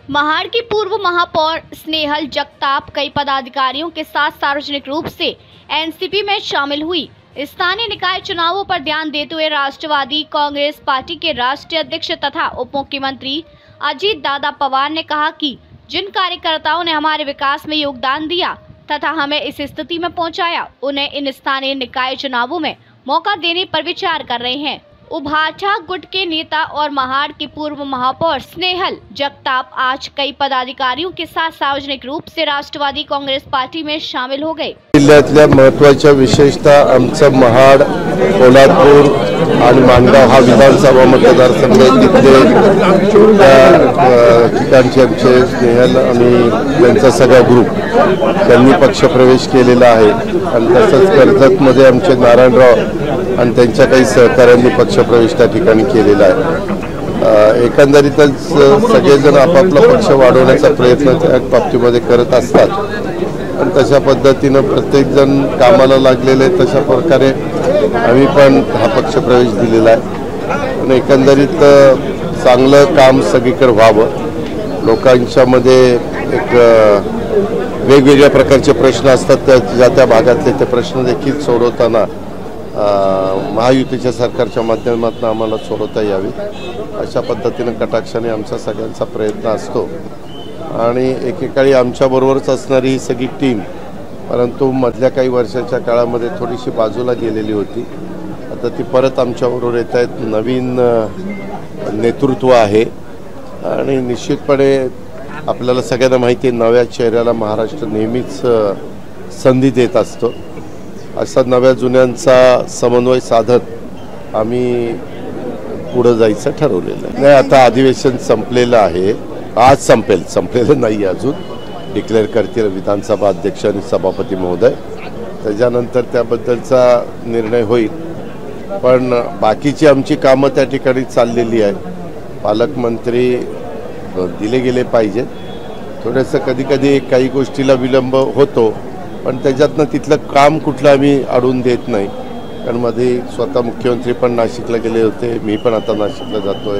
महाड़ की पूर्व महापौर स्नेहल जगताप कई पदाधिकारियों के साथ सार्वजनिक रूप से एनसीपी में शामिल हुई। स्थानीय निकाय चुनावों पर ध्यान देते हुए राष्ट्रवादी कांग्रेस पार्टी के राष्ट्रीय अध्यक्ष तथा उप मुख्यमंत्री अजीत दादा पवार ने कहा कि जिन कार्यकर्ताओं ने हमारे विकास में योगदान दिया तथा हमें इस स्थिति में पहुंचाया, उन्हें इन स्थानीय निकाय चुनावों में मौका देने पर विचार कर रहे हैं। उभाठा गुट के नेता और महाड़ की पूर्व महापौर स्नेहल जगताप आज कई पदाधिकारियों के साथ सार्वजनिक रूप से राष्ट्रवादी कांग्रेस पार्टी में शामिल हो गए। जिल्ह्यातल्या महत्त्वाच्या विशेषतः आमचं महाड, कोल्हापूर आणि माणगाव हा विधानसभा मतदारसंघ तिथले ठिकाणचे आमचे स्नेहल आणि त्यांचा सगळा ग्रुप त्यांनी पक्षप्रवेश केलेला आहे आणि तसंच कर्जतमध्ये आमचे नारायणराव आणि त्यांच्या काही सहकाऱ्यांनी पक्षप्रवेश त्या ठिकाणी केलेला आहे। एकंदरीतच सगळेजण आपापला पक्ष वाढवण्याचा प्रयत्न त्या बाबतीमध्ये करत असतात आणि तशा पद्धतीनं प्रत्येकजण कामाला लागलेले तशा प्रकारे आम्ही पण हा पक्षप्रवेश दिलेला आहे आणि एकंदरीत चांगलं काम सगळीकडे व्हावं। लोकांच्यामध्ये एक वेगवेगळ्या प्रकारचे प्रश्न असतात, त्या भागातले ते प्रश्न देखील सोडवताना महायुतीच्या सरकारच्या माध्यमातून आम्हाला सोडवता यावी अशा पद्धतीने कटाक्षाने आमचा सगळ्यांचा प्रयत्न असतो आणि एकेकाळी आमच्याबरोबरच असणारी ही सगळी टीम परंतु मधल्या काही वर्षाच्या काळामध्ये थोडीशी बाजूला गेलेली होती। आता ती परत आमच्याबरोबर येत आहेत। नवीन नेतृत्व आहे आणि निश्चितपणे आपल्याला सगळ्यांना माहिती आहे नव्या चेहऱ्याला महाराष्ट्र नेहमीच संधी देत असतो। असा नव्या जुन्यांचा समन्वय साधत आम्ही पुढे जायचं ठरवलेलं आहे। नाही, आता अधिवेशन संपलेलं आहे, आज संपलेलं नाही, अजून डिक्लेअर करतील विधानसभा अध्यक्ष आणि सभापती महोदय, त्याच्यानंतर त्याबद्दलचा निर्णय होईल। पण बाकीची आमची कामं त्या ठिकाणी चाललेली आहे। पालकमंत्री दिले गेले पाहिजेत, थोडंसं कधी काही गोष्टीला विलंब होतो पण त्याच्यातनं तिथलं काम कुठलं आम्ही अडवून देत नाही। कारण मध्ये स्वतः मुख्यमंत्री पण नाशिकला गेले होते, मी पण आता नाशिकला जातोय।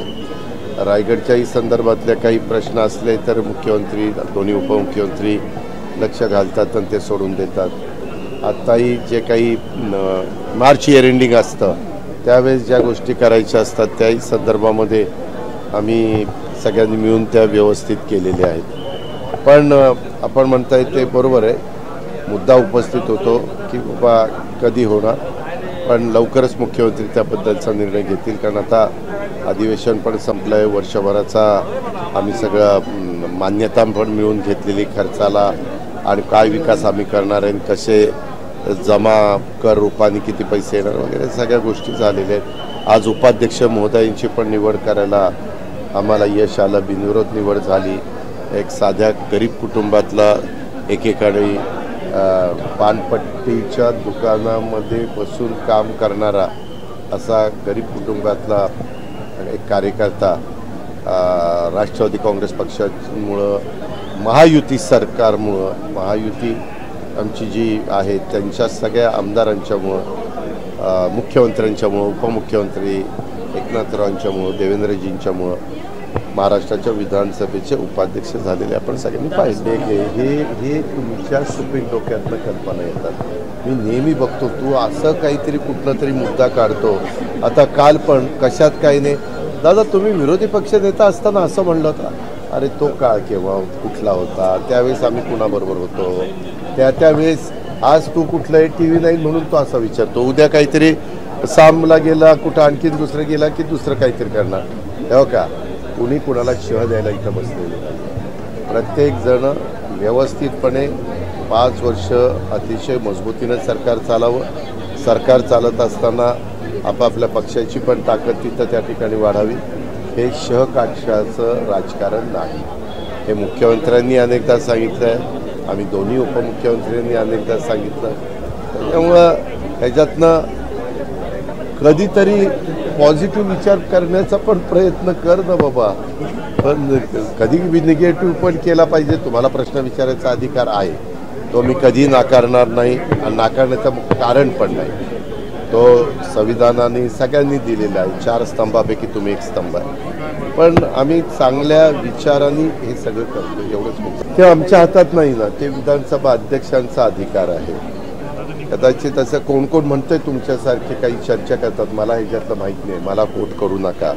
रायगडच्याही संदर्भातले काही प्रश्न असले तर मुख्यमंत्री दोन्ही उपमुख्यमंत्री लक्ष घालतात आणि ते सोडून देतात। आत्ताही जे काही मार्च इयर एंडिंग असतं त्यावेळेस ज्या गोष्टी करायच्या असतात त्याही संदर्भामध्ये आम्ही सगळ्यांनी मिळून त्या व्यवस्थित केलेल्या आहेत। पण आपण म्हणताय ते बरोबर आहे, मुद्दा उपस्थित होतो की बाबा कधी होणार, पण लवकरच मुख्यमंत्री त्याबद्दलचा निर्णय घेतील। कारण आता अधिवेशन पण संपलं आहे, वर्षभराचा आम्ही सगळं मान्यता पण मिळून घेतलेली खर्चाला आणि काय विकास आम्ही करणार आहे, कसे जमा कर रूपाने किती पैसे येणार वगैरे सगळ्या गोष्टी झालेल्या आहेत। आज उपाध्यक्ष महोदयांची पण निवड करायला आम्हाला यश आलं, बिनविरोध निवड झाली। एक साध्या गरीब कुटुंबातला एकेकाळी पानपट्टीच्या दुकानामध्ये बसून काम करणारा असा गरीब कुटुंबातला एक कार्यकर्ता राष्ट्रवादी काँग्रेस पक्षामुळं, महायुती सरकारमुळं, महायुती आमची जी आहे त्यांच्या सगळ्या आमदारांच्यामुळं, मुख्यमंत्र्यांच्यामुळं, उपमुख्यमंत्री एकनाथरावांच्यामुळं, देवेंद्रजींच्यामुळं महाराष्ट्राच्या विधानसभेचे उपाध्यक्ष झालेले आपण सगळ्यांनी पाहिले। हे तुमच्या सुप्रीम डोक्यातनं कल्पना येतात। मी नेहमी बघतो तू असं काहीतरी कुठला तरी मुद्दा काढतो। आता काल पण कशात काही नाही, दादा तुम्ही विरोधी पक्ष नेता असताना असं म्हणलं होतं, अरे तो काळ केव्हा कुठला होता, त्यावेळेस आम्ही कुणाबरोबर होतो, त्यावेळेस आज तू कुठलं TV नाही म्हणून तो असा विचारतो। उद्या काहीतरी सामला गेला, कुठं आणखीन दुसरं गेला की दुसरं काहीतरी करणार। हो का, कुणी कुणाला शिव द्यायला इथं बसलेले, प्रत्येक जण व्यवस्थितपणे 5 वर्ष अतिशय मजबूतीनं सरकार चालावं। सरकार चालत असताना आपापल्या पक्षाची पण ताकद तिथं त्या ठिकाणी वाढावी। हे शहकाक्षाचं राजकारण नाही, हे मुख्यमंत्र्यांनी अनेकदा सांगितलं आहे, आम्ही दोन्ही उपमुख्यमंत्र्यांनी अनेकदा सांगितलं। त्यामुळं ह्याच्यातनं कधीतरी पॉझिटिव्ह विचार करण्याचा पण प्रयत्न कर ना बाबा, पण कधी निगेटिव्ह पण केला पाहिजे। तुम्हाला प्रश्न विचारायचा अधिकार आहे, तो मी कधी नाकारणार नाही आणि नाकारण्याचं कारण पण नाही। तो संविधानाने सगळ्यांनी दिलेला आहे. 4 स्तंभापैकी तुम्ही एक स्तंभ आहे. पण आम्ही चांगल्या विचारांनी हे सगळं करतो, एवढंच म्हणतो. ते आमच्या हातात नाही ना, ते विधानसभा अध्यक्षांचा अधिकार आहे. कदाचित असं कोण कोण म्हणतंय तुमच्यासारखे काही चर्चा करतात, मला ह्याच्यातलं माहीत नाही, मला कोट करू नका.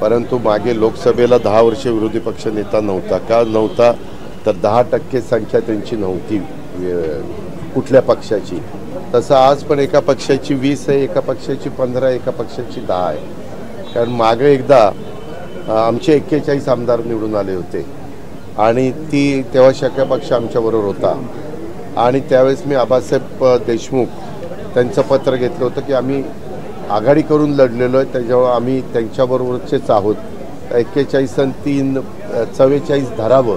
परंतु मागे लोकसभेला 10 वर्ष विरोधी पक्ष नेता नव्हता. का नव्हता? तर 10% संख्या त्यांची नव्हती कुठल्या पक्षाची. तसं आज पण एका पक्षाची 20 आहे, एका पक्षाची 15, एका पक्षाची 10 आहे. कारण मागे एकदा आमचे 41 आमदार निवडून आले होते आणि तेव्हा शक्य पक्ष आमच्याबरोबर होता. आणि त्यावेळेस मी आबासाहेब देशमुख त्यांचं पत्र घेतलं होतं की आम्ही आघाडी करून लढलेलो आहे, त्याच्यामुळे आम्ही त्यांच्याबरोबरचेच आहोत. 41 आणि 3 44 धरावं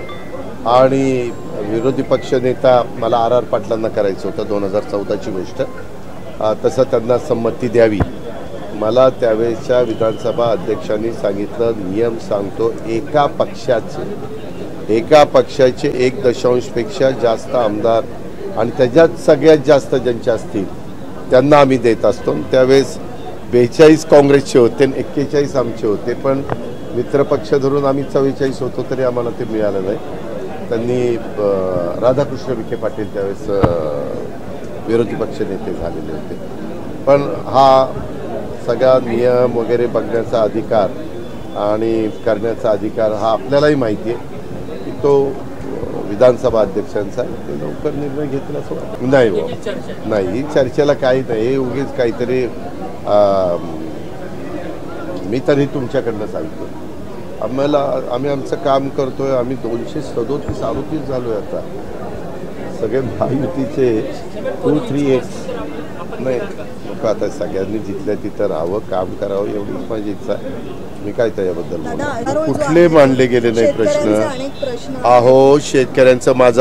आणि विरोधी पक्ष नेता मला RR पाटलांना करायचं होतं, 2014ची गोष्ट. तसं त्यांना संमती द्यावी. मला त्यावेळेच्या विधानसभा अध्यक्षांनी सांगितलं, नियम सांगतो, एका पक्षाचे 1 पेक्षा जास्त आमदार आणि त्याच्यात सगळ्यात जास्त ज्यांचे असतील त्यांना आम्ही देत असतो. त्यावेळेस 42 काँग्रेसचे होते आणि 41 आमचे होते. पण मित्रपक्ष धरून आम्ही 44 होतो तरी आम्हाला ते मिळालं नाही. त्यांनी राधाकृष्ण विखे पाटील त्यावेळेस विरोधी पक्ष नेते झालेले होते. पण हा सगळा नियम वगैरे बघण्याचा अधिकार आणि करण्याचा अधिकार हा आपल्यालाही माहिती आहे की तो विधानसभा अध्यक्षांचा आहे. ते लवकर निर्णय घेतील असं वाटतं. नाही, ही चर्चेला काही नाही. हे उगीच काहीतरी मी तरी तुमच्याकडनं सांगतो. आम्ही आमचं काम करतोय. आम्ही 237 आरोपी झालोय. आता सगळे महायुतीचे 238 नाही लोक. आता सगळ्यांनी जिथल्या तिथं राहावं, काम करावं, एवढीच माझी इच्छा आहे. मी काय त्याच्याबद्दल कुठले मांडले गेले नाही प्रश्न. अहो, शेतकऱ्यांचं माझा